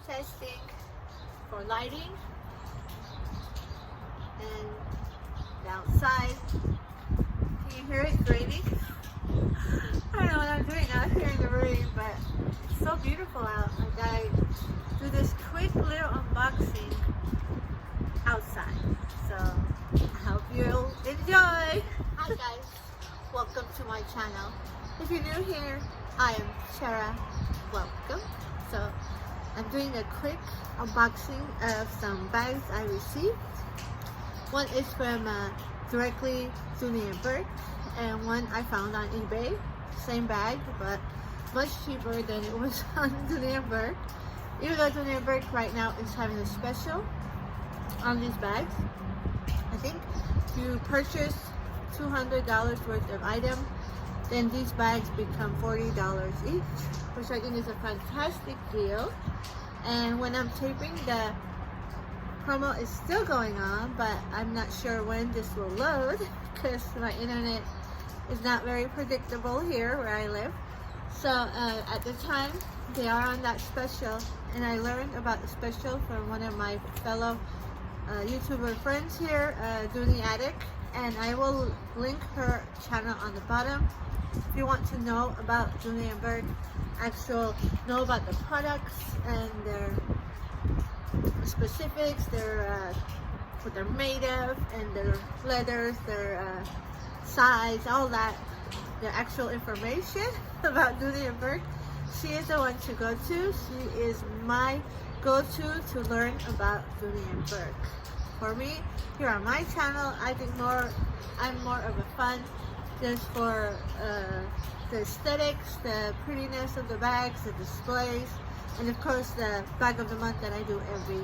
testing for lighting and outside. Can you hear it raining? I don't know what I'm doing out here in the rain, but it's so beautiful out. Like I do this quick little unboxing outside, so I hope you'll enjoy. Hi guys, welcome to my channel. If you're new here, I am Tera. Welcome. So I'm doing a quick unboxing of some bags I received. One is from directly Dooney and Bourke, and one I found on eBay. Same bag, but much cheaper than it was on Dooney and Bourke. Even though Dooney and Bourke right now is having a special on these bags. I think if you purchase $200 worth of item, then these bags become $40 each, which I think is a fantastic deal. And when I'm taping, the promo is still going on, but I'm not sure when this will load because my internet is not very predictable here where I live. So at the time, they are on that special, and I learned about the special from one of my fellow YouTuber friends here, Dooney Addict, and I will link her channel on the bottom. If you want to know about Dooney and Bourke, know about the products and their specifics, their what they're made of, and their leathers, their size, all that, the actual information about Dooney and Bourke, she is the one to go to. She is my go-to to learn about Dooney and Bourke. For me, here on my channel, I think I'm more of a fan just for the aesthetics, the prettiness of the bags, the displays, and of course the bag of the month that I do every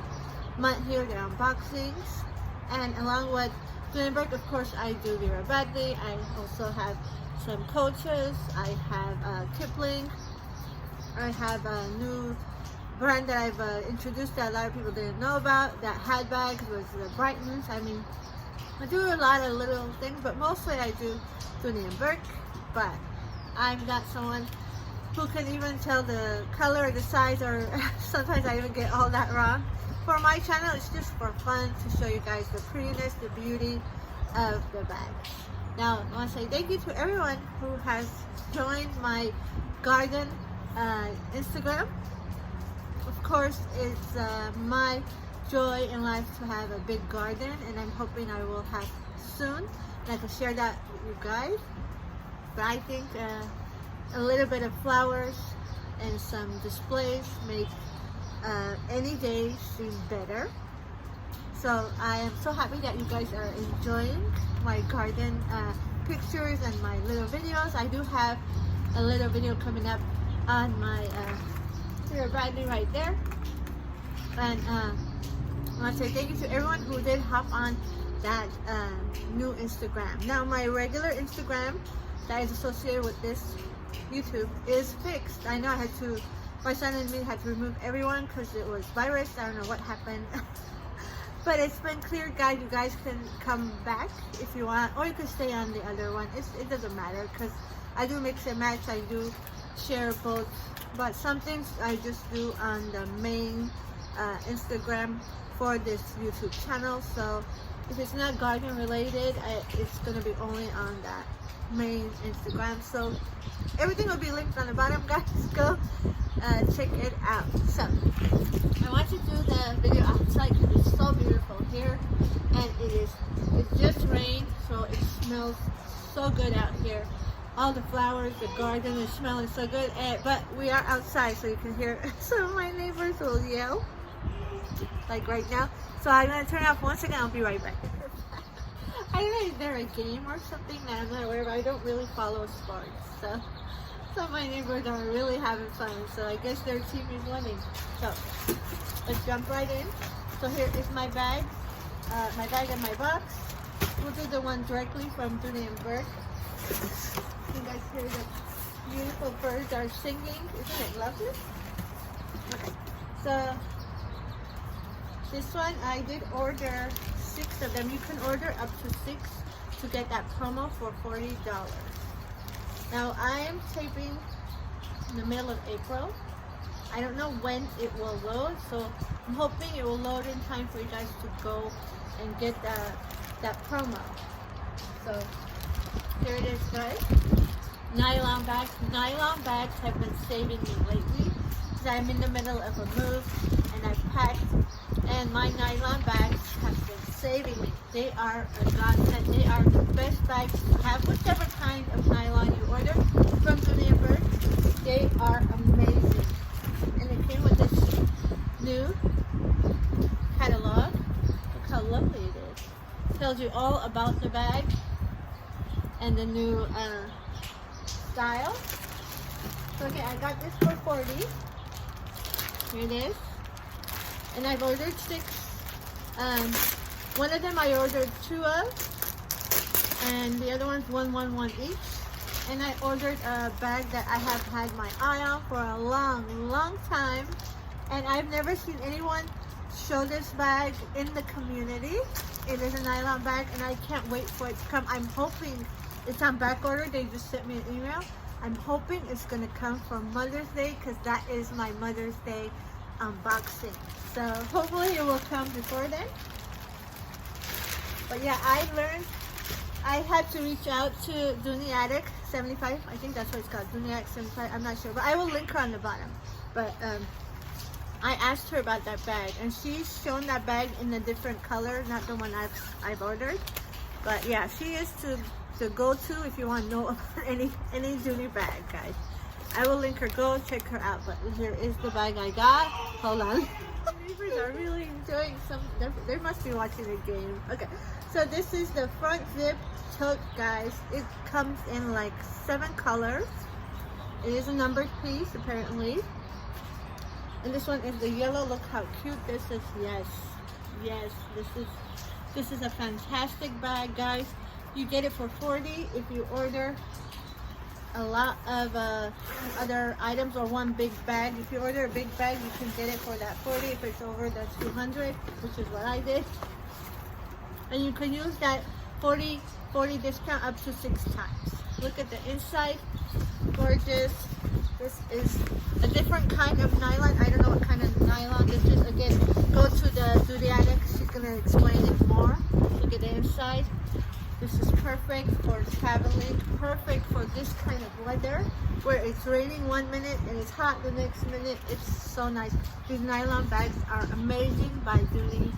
month here, the unboxings. And along with Dooney and Bourke, of course, I do Verabradley. I also have some coaches. I have Kipling. I have a new brand that I've introduced that a lot of people didn't know about, that had bags with the brightness. I mean, I do a lot of little things, but mostly I do Dooney and Bourke. But I'm not someone who can even tell the color or the size, or sometimes I even get all that wrong. For my channel, it's just for fun to show you guys the prettiness, the beauty of the bags. Now, I want to say thank you to everyone who has joined my garden Instagram. Of course, it's my joy in life to have a big garden, and I'm hoping I will have soon, and I can share that with you guys. But I think a little bit of flowers and some displays make any day seem better. So I am so happy that you guys are enjoying my garden pictures and my little videos. I do have a little video coming up on my Verabradley right there. And I want to say thank you to everyone who did hop on that new Instagram. Now my regular Instagram that is associated with this YouTube is fixed. I know I had to, my son and me had to remove everyone because it was virus. I don't know what happened. But it's been cleared, guys. You guys can come back if you want, or you can stay on the other one. It doesn't matter because I do mix and match. I do share both, but some things I just do on the main Instagram for this YouTube channel. So if it's not garden related, it's going to be only on that main Instagram. So everything will be linked on the bottom, guys. Go check it out. So I want to do the video outside because it's so beautiful here, and it just rained, so it smells so good out here. All the flowers, the garden is smelling so good, but we are outside, so you can hear some of my neighbors will yell like right now. So I'm going to turn it off one second. I'll be right back. I don't know if they're a game or something that I'm not aware of. I don't really follow sports, so some of my neighbors are really having fun, so I guess their team is winning. So let's jump right in. So here is my bag and my box. We'll do the one directly from Dooney and Bourke. You guys hear the beautiful birds are singing. Isn't it lovely? Okay, so this one I did order 6 of them. You can order up to 6 to get that promo for $40. Now I am taping in the middle of April, I don't know when it will load, so I'm hoping it will load in time for you guys to go and get that promo. So here it is, guys. Nylon bags. Nylon bags have been saving me lately because I'm in the middle of a move and I've packed, and my nylon bags have been saving me. They are a godsend. They are the best bags to have, whichever kind of nylon you order from Dooney and Bourke. They are amazing. And it came with this new catalog. Look how lovely it is. Tells you all about the bag and the new style. So okay, I got this for 40. Here it is. And I've ordered 6. One of them I ordered 2 of, and the other one's 111 each. And I ordered a bag that I have had my eye on for a long time, and I've never seen anyone show this bag in the community. It is a nylon bag, and I can't wait for it to come. I'm hoping it's on back order. They just sent me an email. I'm hoping it's gonna come for Mother's Day, because that is my Mother's Day unboxing. So hopefully it will come before then. But yeah, I had to reach out to Dooney Attic 75. I think that's what it's called, Dooney Attic 75. I'm not sure, but I will link her on the bottom. But I asked her about that bag, and she's shown that bag in a different color, not the one I've ordered. But yeah, she is to go to if you want to know about any Dooney bag, guys. I will link her. Go check her out. But here is the bag I got. Hold on. Neighbors are really enjoying some. They must be watching the game. Okay, so this is the front zip tote, guys. It comes in like 7 colors. It is a numbered piece apparently. And this one is the yellow. Look how cute this is. Yes, this is a fantastic bag, guys. You get it for 40 if you order a lot of other items or one big bag. If you order a big bag, you can get it for that 40 if it's over the 200, which is what I did. And you can use that 40 discount up to 6 times. Look at the inside. Gorgeous. This is a different kind of nylon. I don't know what kind of nylon this is. Again, go to the Dooney Attic. She's going to explain it more. Look at the inside. This is perfect for traveling, perfect for this kind of weather where it's raining 1 minute and it's hot the next minute. It's so nice. These nylon bags are amazing by Dooney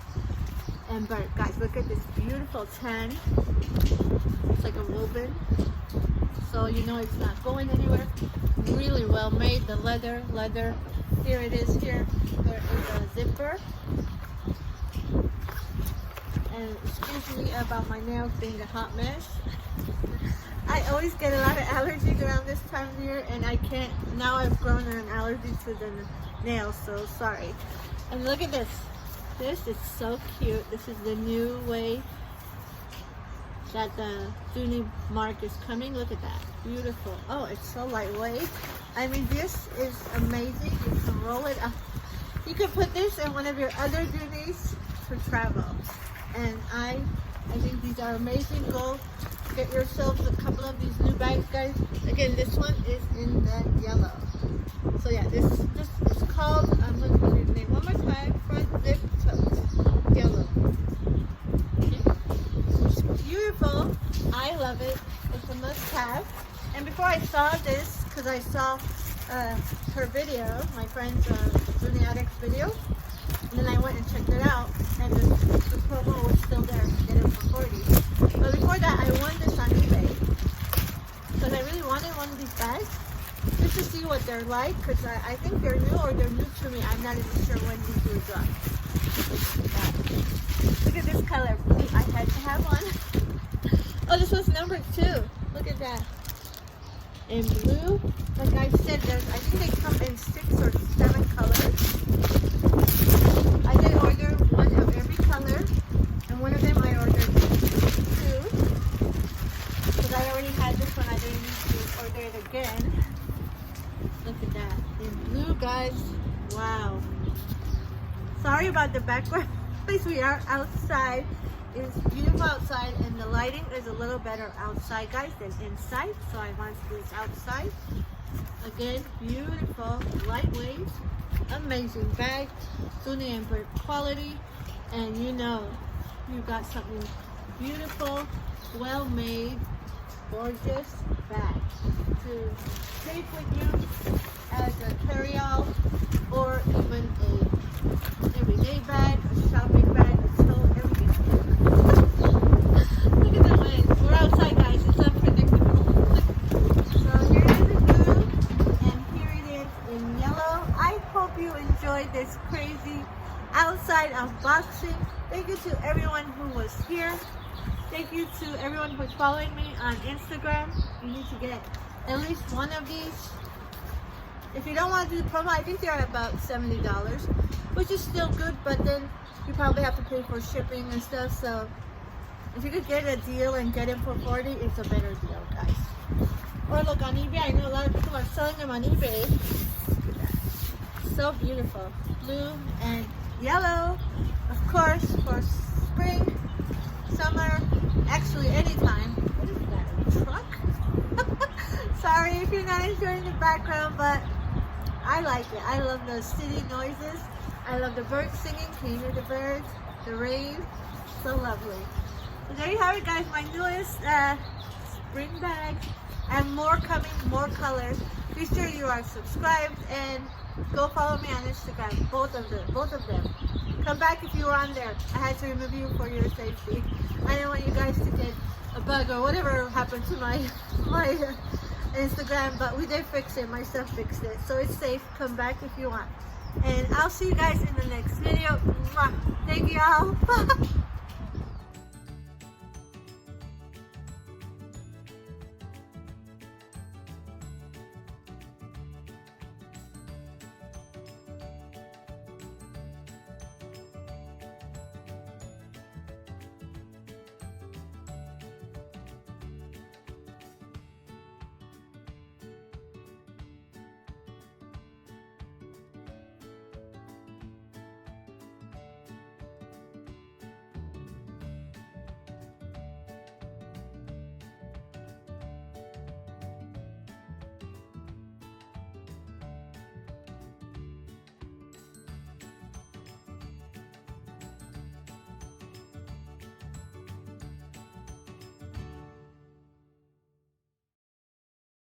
and Bourke. Guys, look at this beautiful tan. It's like a woven, so you know it's not going anywhere. Really well made. The leather. Here it is. Here there is a zipper. And excuse me about my nails being a hot mess. I always get a lot of allergies around this time of year, and I can't. Now I've grown an allergy to the nails, so sorry. And look at this. This is so cute. This is the new way that the Dooney mark is coming. Look at that. Beautiful. Oh, it's so lightweight. I mean, this is amazing. You can roll it up. You can put this in one of your other Dooneys for travel. And I think these are amazing. Go get yourselves a couple of these new bags, guys. Again, this one is in the yellow. So yeah, this is called, I'm going to read the name one more time, front zip tote, yellow. Okay. It's beautiful. I love it. It's a must-have. And before I saw this, because I saw her video, my friend's Dooney Attic's video, and then I went and checked it out, and the promo was still there to get it for 40. But before that, I won this on eBay because I really wanted one of these bags just to see what they're like, because I think they're new or they're new to me. I'm not even sure when these will drop. Look at this color. I had to have one. Oh, this was number 2. Look at that. In blue. Like I said, I think they come in 6 or 7 colors. I did order one of every color, and one of them I ordered 2 because I already had this one. I didn't need to order it again. Look at that in blue, guys. Wow. Sorry about the background. Please, we are outside. It's beautiful outside, and the lighting is a little better outside, guys, than inside. So I want to do this outside. Again, beautiful, lightweight. amazing bag, Dooney and Bourke quality, and you know you got something beautiful, well made, gorgeous bag to take with you as a carry-all or even a everyday bag, a shopping bag, a tote, everything. Look at the wind. We're outside, guys. It's unpredictable. So here is the blue, and here it is in yellow. I hope you enjoyed this crazy outside unboxing. Thank you to everyone who was here. Thank you to everyone who's following me on Instagram. You need to get at least one of these. If you don't want to do the promo, I think they're at about $70, which is still good, but then you probably have to pay for shipping and stuff. So if you could get a deal and get it for $40, it's a better deal, guys. Or look on eBay. I know a lot of people are selling them on eBay. Look at that. So beautiful. Blue and yellow, of course, for spring, summer, actually anytime. What is that, a truck? Sorry if you're not enjoying the background, but I like it. I love the city noises. I love the birds singing. Can you hear the birds? The rain. So lovely. So there you have it, guys. My newest spring bag. And more coming, more colors. Be sure you are subscribed and go follow me on Instagram. Both of them. Come back if you were on there. I had to remove you for your safety. I didn't want you guys to get a bug or whatever happened to my Instagram, but we did fix it. My stuff fixed it, so it's safe. Come back if you want. And I'll see you guys in the next video. Mwah. Thank you all.